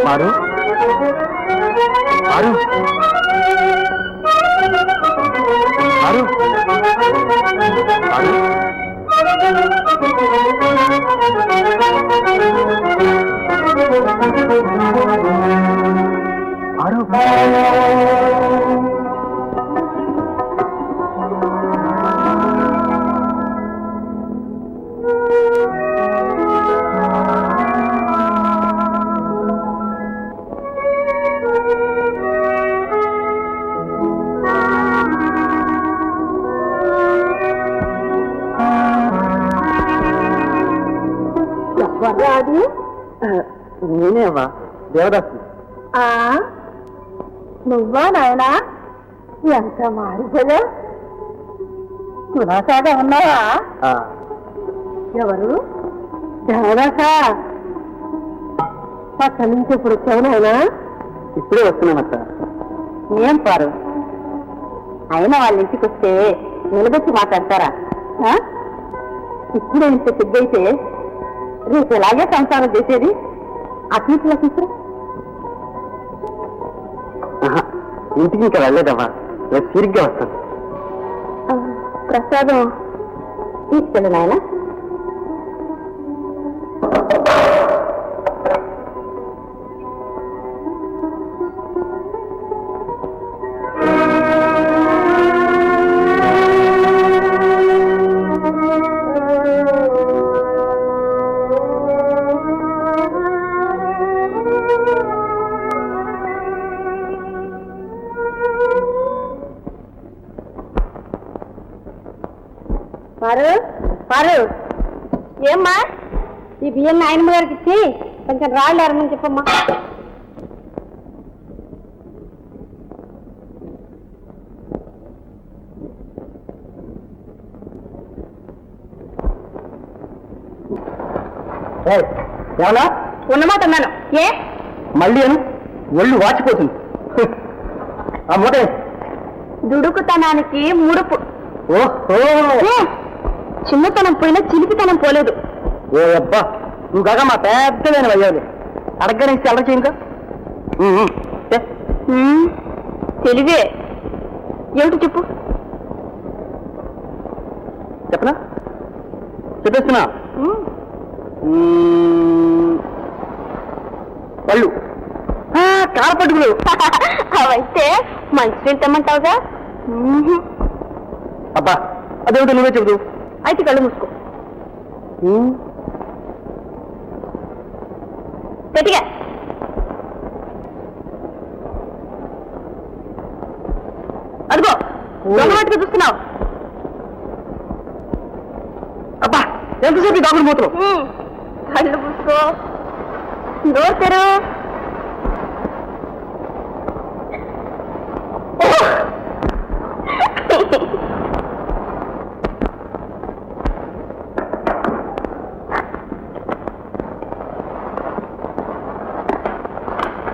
మారు మారు మారు మారు అది నేనేవా దేవదాసు నువ్వా నాయనా ఎంత మారిపోయా కులాసాగా ఉన్నావా ఎవరు దేవదాస అక్కడి నుంచి ఇప్పుడు వచ్చావు నాయనా ఇప్పుడే వస్తున్నానక్క ఏం పారు అయినా వాళ్ళ ఇంటికి వస్తే నిలబెట్టి మాట్లాడతారా ఇప్పుడే ఇంత పెద్దయితే రేపు ఎలాగే సంసారం చేసేది అట్లా తీసుకురా ఇంటికి ఇంకా వెళ్ళలేదమ్మా రేపు తిరిగ్గా వస్తాను ప్రసాదం తీసుకెళ్ళు నాయన పారు పారు ఏమ్మా ఈ బియ్యం నాయనమ్మ గారికి ఇచ్చి కొంచెం రాళ్ళు అరమని చెప్పమ్మా ఏమన్నా ఉన్నమాట అన్నాను ఏ మళ్ళీ అను ఒళ్ళు వాచిపోతుంది ఆ మూట దుడుకుతనానికి ముడుపు ఓహో చిన్నతనం పోయినా చిలిపితనం పోలేదు ఓ అబ్బా నువ్వు కాగా మా పెద్దదైన అయ్యాలి అడగనే అలర చేయనుక తెలివే ఏమిటి చెప్పు చెప్పనా చెప్పేస్తున్నా పళ్ళు కారపట్టుకులు అవైతే మంచి తెమ్మంటావుగా అబ్బా అదేమిటో నువ్వే చెబుతూ అయితే కళ్ళు మూసుకో గట్టిగా అదిగో దొంగమట్టుగా చూస్తున్నావు అబ్బా ఎంతసేపు దాగుడు పోతున్నావు కళ్ళు మూసుకో నోరు తెరు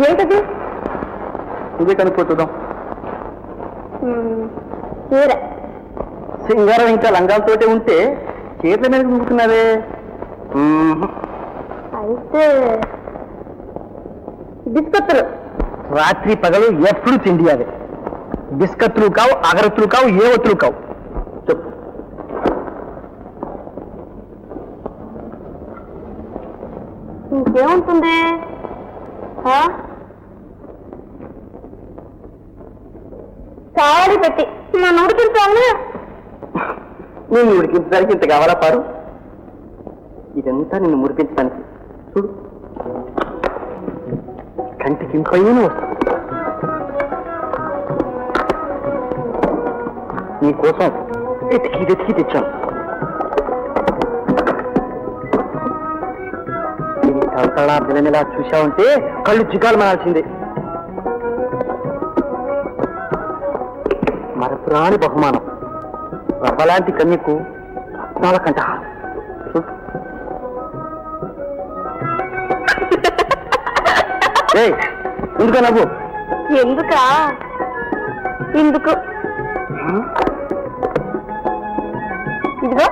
ఏంటది ఇదే కనుక్కోతుందాం చీర సింగారం ఇంకా లంగాలతోటే ఉంటే చేతుల మీద దుంకుతున్నదే అయితే బిస్కత్తులు రాత్రి పగలు ఎప్పుడు తిండియాలి బిస్కత్తులు కావు అగరత్తులు కావు ఏ ఒత్తులు కావు చెప్పు ఇంకేముంటుంది కావాలి పెట్టి నన్ను ఉడికించాను నేను ఉడికించడానికి ఇంత కావాలా పారు ఇదంతా నిన్ను మురిపించడానికి చూడు కంటికి ఇంపైన వస్తుంది నీకోసం వెతికి తెచ్చాను తలతళా బిలమిలా చూశావంటే కళ్ళు చికాలు మానాల్సిందే మరపురాని బహుమానం రవ్వలాంటి కన్యకు రత్నాల కంఠహారం ఎందుక నవ్వు ఎందుకా ఎందుకు ఇదిగో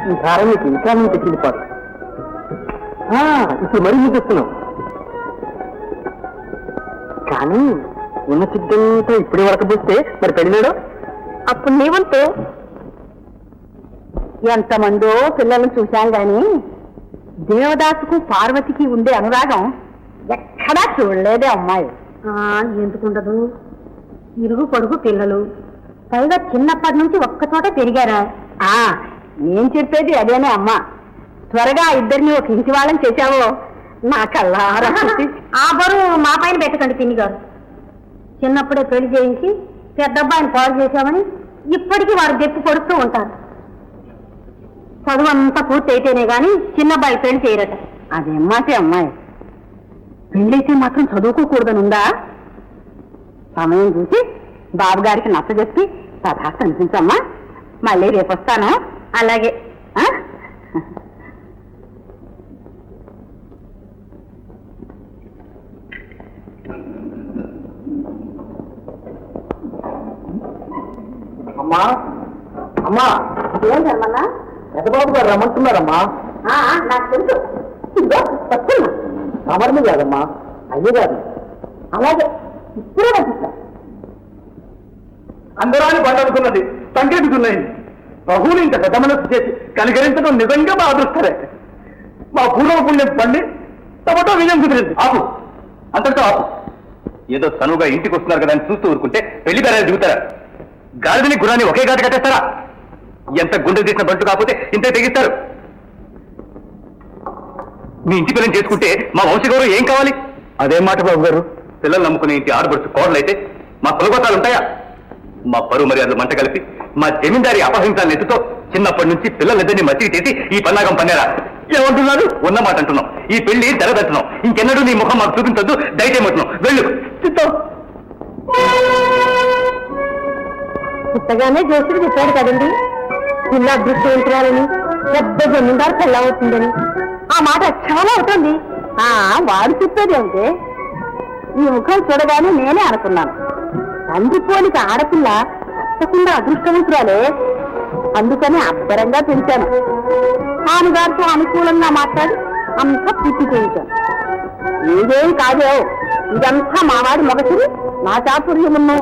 ఈ భారం నీకు ఇంకా నేను తెచ్చింది పాడు. ఇప్పుడు మరీ ముగిస్తున్నావు. కానీ ఉన్న సిద్ధంతో ఇప్పుడే వరకపోతే మరి పెళ్ళాడు. అప్పుడు నీ వంతు. ఎంతమందో పిల్లలను చూశాం గాని దేవదాసుకు పార్వతికి ఉండే అనురాగం ఎక్కడా చూడలేదే అమ్మాయి. ఎందుకుండదు? ఇరుగు పొడుగు పిల్లలు, పైగా చిన్నప్పటి నుంచి ఒక్కచోట పెరిగారా? నేను చెప్పేది అదేనే అమ్మా. త్వరగా ఇద్దరిని ఒక ఇంటి వాళ్ళని చేశావో నా కల్లారా. ఆ బరువు మా పైన పెట్టకండి పిన్ని గారు. చిన్నప్పుడే పెళ్లి చేయించి పెద్దబ్బాయిని పాడు చేశామని ఇప్పటికీ వారు దెప్పి కొడుతూ ఉంటారు. చదువు అంతా పూర్తి అయితేనే గాని చిన్నబ్బాయి పెళ్లి చేయరట. అదేమ్మాటే అమ్మాయి, పెళ్ళైతే మాత్రం చదువుకోకూడదనుందా? సమయం చూసి బాబు గారికి నచ్చజెప్పి సదా కనిపించమ్మా. మళ్ళీ రేపు వస్తాను. అలాగే. అమ్మా అమ్మా, ఏం జరమన్నా? పెద్దబాబు గారు రమ్మంటున్నారమ్మా. నాకు తెలుసు. వస్తున్నా. ఎవరిని కాదమ్మా, అయ్యే కాదు. అలాగే ఇప్పుడే పంపిస్తా. అందరాని పండుకున్నది సంకేతుకున్నాయి. బహువులు ఇంత పెద్ద మనసు చేసి కనికరించడం నిజంగా మా అదృష్టరే. మా పూర్వ పుణ్యం పండి తమతో విజయం కుదిరింది. ఆపు, అంతటితో ఆపు. ఏదో తనువుగా ఇంటికి వస్తున్నారు కదా అని చూస్తూ ఊరుకుంటే పెళ్లి బేరాలు దిగుతారా? గాడిదని గురాన్ని ఒకే గాడి కట్టేస్తారా? ఎంత గుండె తీసిన బంటు కాకపోతే ఇంతే తెగిస్తారు. మీ ఇంటి పిల్లని చేసుకుంటే మా వంశగౌరవం ఏం కావాలి? అదేం మాట బాబు గారు. పిల్లలు నమ్ముకునే ఇంటి ఆడబడుచు కోడలైతే మా కులగోతాలు ఉంటాయా? మా పరువు మర్యాదలు మంట కలిపి మా జమీందారి అపహరించాలని ఎత్తుతో చిన్నప్పటి నుంచి పిల్లలిద్దరిని మచ్చికి చేసి ఈ పన్నాగం పన్నారా? ఏమంటున్నారు? ఉన్నమాట అంటున్నాం. ఈ పెళ్లి జరగదంటున్నాం. ఇంకెన్నడూ నీ ముఖం మాకు చూపించొద్దు, దయచేయమంటున్నాం. వెళ్ళు. పుట్టగానే జోసుడు చెప్పాడు కదండి, పిల్ల అదృష్టవంతురాలని, పెద్ద జమీందారు పెళ్ళవుతుందని. ఆ మాట చాలా అవుతుంది. వాడు చెప్పేది అంటే ఈ ముఖం చూడగానే నేనే అనుకున్నాను. తండ్రి పోలిక ఆడపిల్ల తప్పకుండా అదృష్టవంతురాలే. అందుకని అబ్బరంగా పెంచాను. ఆమెగారితో అనుకూలంగా మాట్లాడి అంతా పూర్తి చేయించాను. ఏదేం కాదో, ఇదంతా మావాడి మొగసిరి, నా చాతుర్యమును.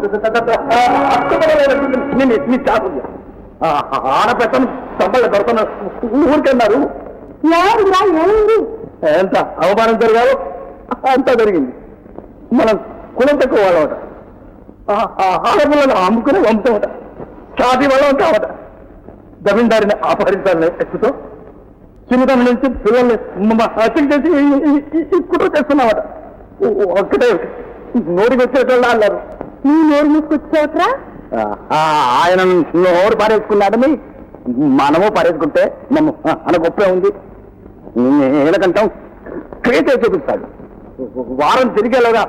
ఆడపెట్టను సబ్బలు దొరకన ఊరికన్నారు. ఏమిరా ఏమైంది? ఎంత అవమానం జరిగారో అంతా జరిగింది. మనం కులం తక్కువ వాళ్ళమట, ఆడపిల్లను అమ్ముకునే వంశమట, సాటి వాళ్ళం కావట. జమీందారిని అపహరించాలని ఎక్కుతో చిన్నతనం నుంచి పిల్లల్ని హత్య చేసి కుటుంబం చేస్తున్నామట. ఒక్కటే నోటికి వచ్చేటోళ్ళు అన్నారు. నీ నోరు మూసుకొచ్చావుట్రా? ఆయన నోరు పారేసుకున్నాడని మనము పారేసుకుంటే మనం మన గొప్పే ఉంది. ఏలకంటాం క్రియేట్ చూపిస్తాడు. వారం తిరిగేలాగా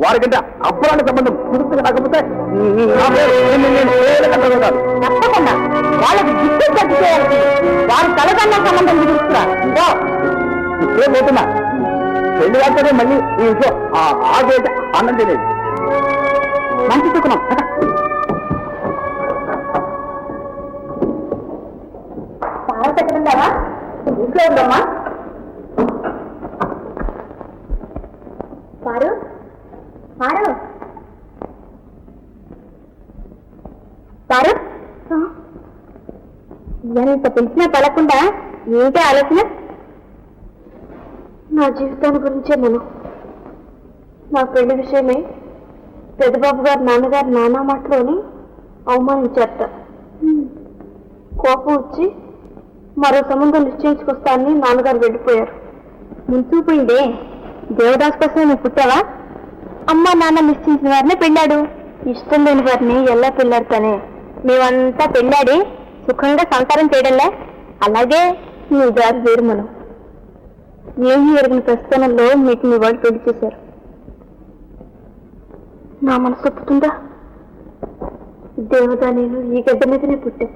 వారికంటే అబ్బరాని సంబంధం కుదుర్చుకు రాకపోతే తప్పకుండా వాళ్ళకి గిట్టు గట్టి చేయాలి. వారి తలకన్నా సంబంధం కుదురుస్తున్నా. ఇప్పుడే పోతున్నా. పెళ్లి కాకపోతే మళ్ళీ ఈ ఇంట్లో ఆగేది అన్నం తినేది. మంచి సుఖం. చాలా పెట్టకుండావా? ఇంట్లో ఉందమ్మా. పారు పారు పారు, ఎంత పిలిచినా పలకుండా ఏంటి ఆలోచన? నా జీవితాన్ని గురించే నేను. నా పెళ్లి విషయమే పెద్దబాబు గారు నాన్నగారు నానా మాటలోని అవమానించారట. కోపం వచ్చి మరో సంబంధం నిశ్చయించుకొస్తానని నాన్నగారు వెళ్ళిపోయారు. ముంచుకుపోయిందే. దేవదాస్ కోసం నువ్వు పుట్టావా? అమ్మ నాన్న నిశ్చయించిన వారినే పెళ్ళాడు. ఇష్టం లేని వారిని ఎలా పెళ్ళాడుతానే? మేమంతా పెళ్ళాడి సుఖంగా సంసారం చేయడంలే. అలాగే నీ జాతి వేరు. మనం ఏమీ ఎరిగిన ప్రస్థానంలో మీకు మీ వాళ్ళు పెళ్లి చేశారు. నా మనసు ఒప్పుతుందా? దేవత నేను ఈ గడ్డ మీదనే పుట్టా.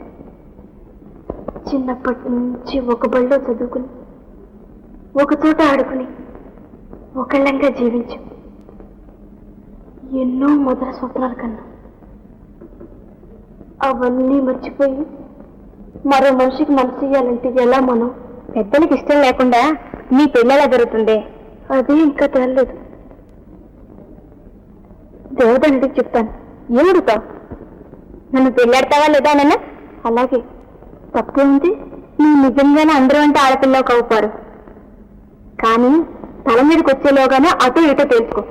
చిన్నప్పటి నుంచి ఒక బడిలో చదువుకుని, ఒక చోట ఆడుకుని, ఒకళ్ళంగా జీవించు. ఎన్నో మొదల స్వప్నాల కన్నా అవన్నీ మర్చిపోయి మరో మనిషికి మనసు ఇయ్యాలంటే ఎలా మనం? పెద్దలకి ఇష్టం లేకుండా నీ పెళ్ళెలా జరుగుతుంది? అది ఇంకా తేలలేదు. దేవతనికి చెప్తాను. ఏమడుగుతావు? నన్ను పెళ్ళాడతావా లేదా నాన్న? అలాగే. తక్కువ ఉంది. నువ్వు నిజంగానే అందరూ అంటే ఆడపిల్లవు కవుపారు, కానీ తల మీదకి వచ్చేలోగానే అటు ఇటో తెలుసుకో.